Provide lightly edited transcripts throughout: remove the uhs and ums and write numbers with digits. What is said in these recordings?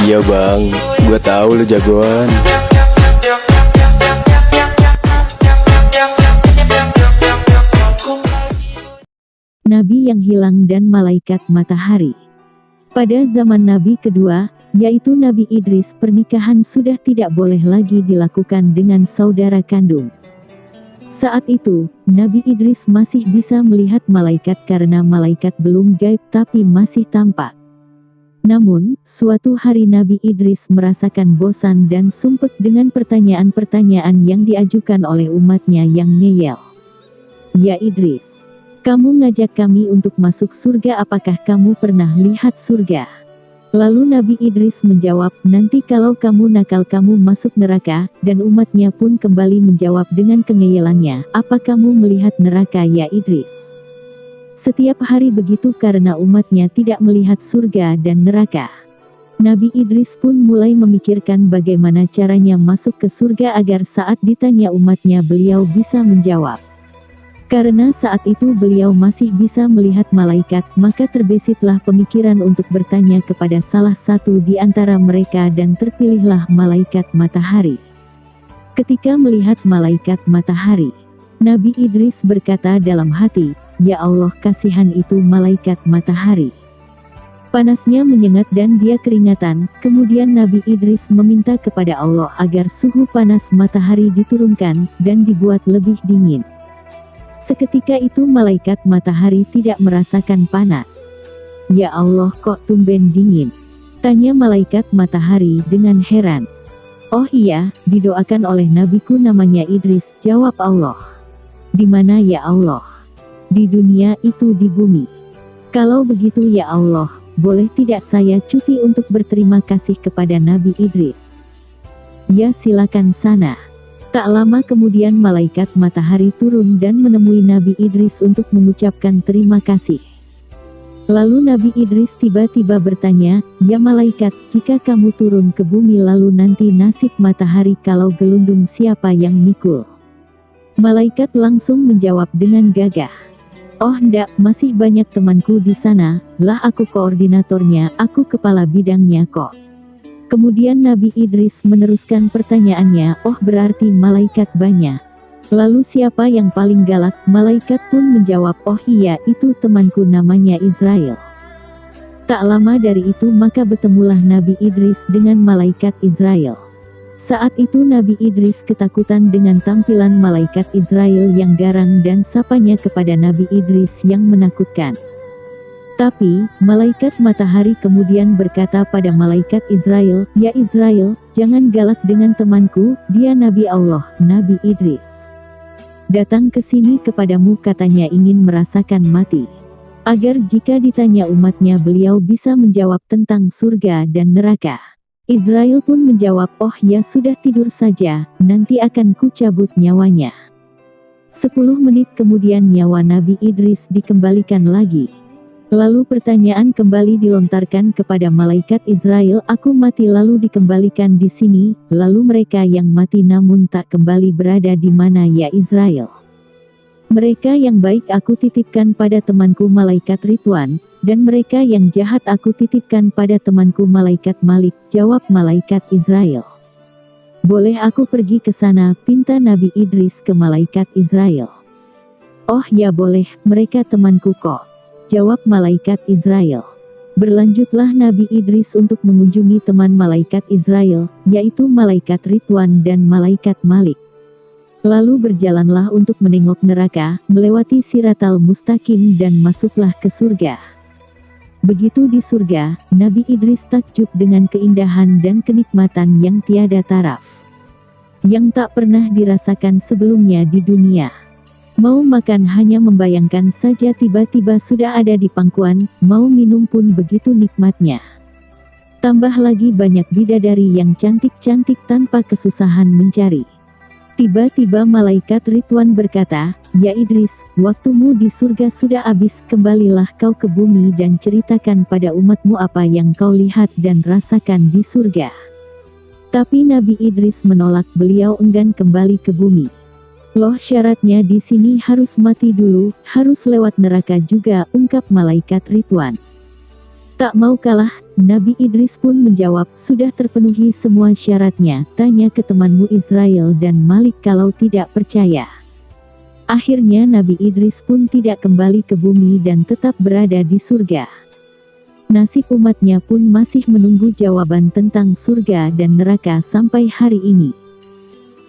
Iya bang, gue tahu lu jagoan. Nabi yang hilang dan malaikat matahari. Pada zaman Nabi kedua, yaitu Nabi Idris, pernikahan sudah tidak boleh lagi dilakukan dengan saudara kandung. Saat itu, Nabi Idris masih bisa melihat malaikat karena malaikat belum gaib tapi masih tampak. Namun, suatu hari Nabi Idris merasakan bosan dan sumpek dengan pertanyaan-pertanyaan yang diajukan oleh umatnya yang ngeyel. Ya Idris, kamu ngajak kami untuk masuk surga, apakah kamu pernah lihat surga? Lalu Nabi Idris menjawab, nanti kalau kamu nakal kamu masuk neraka, dan umatnya pun kembali menjawab dengan kengeyelannya, apa kamu melihat neraka ya Idris? Setiap hari begitu karena umatnya tidak melihat surga dan neraka. Nabi Idris pun mulai memikirkan bagaimana caranya masuk ke surga agar saat ditanya umatnya beliau bisa menjawab. Karena saat itu beliau masih bisa melihat malaikat, maka terbesitlah pemikiran untuk bertanya kepada salah satu di antara mereka dan terpilihlah malaikat matahari. Ketika melihat malaikat matahari, Nabi Idris berkata dalam hati, ya Allah, kasihan itu malaikat matahari. Panasnya menyengat dan dia keringatan, kemudian Nabi Idris meminta kepada Allah agar suhu panas matahari diturunkan, dan dibuat lebih dingin. Seketika itu malaikat matahari tidak merasakan panas. Ya Allah, kok tumben dingin? Tanya malaikat matahari dengan heran. Oh iya, didoakan oleh nabiku namanya Idris, jawab Allah. Di mana ya Allah? Di dunia, itu di bumi. Kalau begitu ya Allah, boleh tidak saya cuti untuk berterima kasih kepada Nabi Idris? Ya silakan sana. Tak lama kemudian malaikat matahari turun dan menemui Nabi Idris untuk mengucapkan terima kasih. Lalu Nabi Idris tiba-tiba bertanya, ya malaikat, jika kamu turun ke bumi lalu nanti nasib matahari kalau gelundung siapa yang mikul? Malaikat langsung menjawab dengan gagah. Oh ndak, masih banyak temanku di sana, lah aku koordinatornya, aku kepala bidangnya kok. Kemudian Nabi Idris meneruskan pertanyaannya, oh berarti malaikat banyak. Lalu siapa yang paling galak? Malaikat pun menjawab, oh iya, itu temanku namanya Israel. Tak lama dari itu maka bertemulah Nabi Idris dengan malaikat Israel. Saat itu Nabi Idris ketakutan dengan tampilan malaikat Israel yang garang dan sapanya kepada Nabi Idris yang menakutkan. Tapi, malaikat matahari kemudian berkata pada malaikat Israel, ya Israel, jangan galak dengan temanku, dia Nabi Allah, Nabi Idris. Datang ke sini kepadamu katanya ingin merasakan mati. Agar jika ditanya umatnya beliau bisa menjawab tentang surga dan neraka. Israel pun menjawab, oh ya sudah tidur saja, nanti akan kucabut nyawanya. 10 menit kemudian nyawa Nabi Idris dikembalikan lagi. Lalu pertanyaan kembali dilontarkan kepada malaikat Israel, aku mati lalu dikembalikan di sini, lalu mereka yang mati namun tak kembali berada di mana ya Israel? Mereka yang baik aku titipkan pada temanku malaikat Ridwan, dan mereka yang jahat aku titipkan pada temanku malaikat Malik, jawab malaikat Israel. Boleh aku pergi ke sana, pinta Nabi Idris ke malaikat Israel. Oh ya boleh, mereka temanku kok, jawab malaikat Israel. Berlanjutlah Nabi Idris untuk mengunjungi teman malaikat Israel, yaitu malaikat Ridwan dan malaikat Malik. Lalu berjalanlah untuk menengok neraka, melewati Siratal Mustaqim dan masuklah ke surga. Begitu di surga, Nabi Idris takjub dengan keindahan dan kenikmatan yang tiada taraf. Yang tak pernah dirasakan sebelumnya di dunia. Mau makan hanya membayangkan saja tiba-tiba sudah ada di pangkuan, mau minum pun begitu nikmatnya. Tambah lagi banyak bidadari yang cantik-cantik tanpa kesusahan mencari. Tiba-tiba malaikat Ridwan berkata, ya Idris, waktumu di surga sudah habis, kembalilah kau ke bumi dan ceritakan pada umatmu apa yang kau lihat dan rasakan di surga. Tapi Nabi Idris menolak, beliau enggan kembali ke bumi. Loh syaratnya di sini harus mati dulu, harus lewat neraka juga, ungkap malaikat Ridwan. Tak mau kalah, Nabi Idris pun menjawab, sudah terpenuhi semua syaratnya, tanya ke temanmu Israel dan Malik kalau tidak percaya. Akhirnya Nabi Idris pun tidak kembali ke bumi dan tetap berada di surga. Nasib umatnya pun masih menunggu jawaban tentang surga dan neraka sampai hari ini.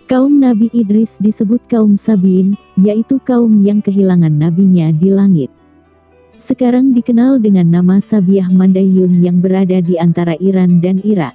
Kaum Nabi Idris disebut kaum Sabiin, yaitu kaum yang kehilangan nabinya di langit. Sekarang dikenal dengan nama Sabiyah Mandayun yang berada di antara Iran dan Irak.